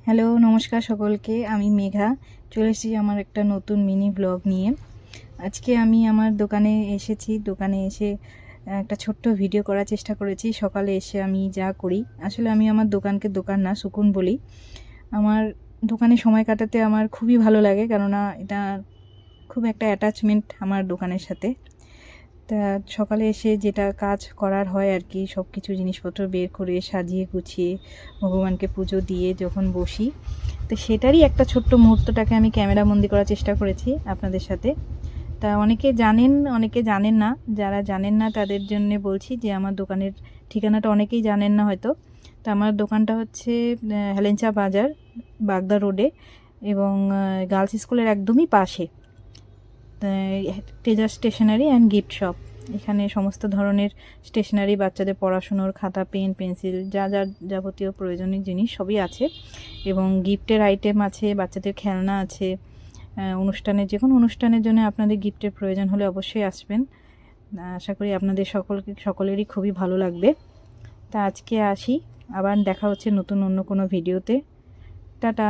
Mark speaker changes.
Speaker 1: Hello, নমস্কার সকলকে। আমি মেঘা চলে এসেছি আমার একটা নতুন মিনি ব্লগ নিয়ে। আজকে আমি আমার দোকানে এসেছি। দোকানে এসে একটা ছোট্ট ভিডিও করার চেষ্টা করেছি। সকালে এসে আমি যা করি, আসলে আমি আমার দোকানকে দোকান না সুকুন বলি। আমার দোকানে সময় কাটাতে আমার খুবই ভালো লাগে, কেননা এটা খুব একটা অ্যাটাচমেন্ট আমার দোকানের সাথে। তা সকালে এসে যেটা কাজ করার হয় আর কি, সব কিছু জিনিসপত্র বের করে সাজিয়ে গুছিয়ে ভগবানকে পুজো দিয়ে যখন বসি, তো সেটারই একটা ছোট্ট মুহূর্তটাকে আমি ক্যামেরা বন্দি করার চেষ্টা করেছি আপনাদের সাথে। তা অনেকে জানেন, অনেকে জানেন না। যারা জানেন না তাদের জন্য বলছি যে আমার দোকানের ঠিকানাটা অনেকেই জানেন না হয়তো। তা আমার দোকানটা হচ্ছে হেলেঞ্চা বাজার, বাগদা রোডে, এবং গার্লস স্কুলের একদমই পাশে। Teja stationery and gift shop. এখানে সমস্ত ধরনের স্টেশনারি, বাচ্চাদের পড়াশুনোর খাতা, পেন, পেন্সিল, যা যা যাবতীয় প্রয়োজনীয় জিনিস সবই আছে, এবং গিফটের আইটেম আছে, বাচ্চাদের খেলনা আছে। অনুষ্ঠানের যে কোনো অনুষ্ঠানের জন্য আপনাদের গিফটের প্রয়োজন হলে অবশ্যই আসবেন। আশা করি আপনাদের সকলেরই খুবই ভালো লাগবে। তা আজকে আসি, আবার দেখা হচ্ছে নতুন অন্য কোনো ভিডিওতে। টাটা।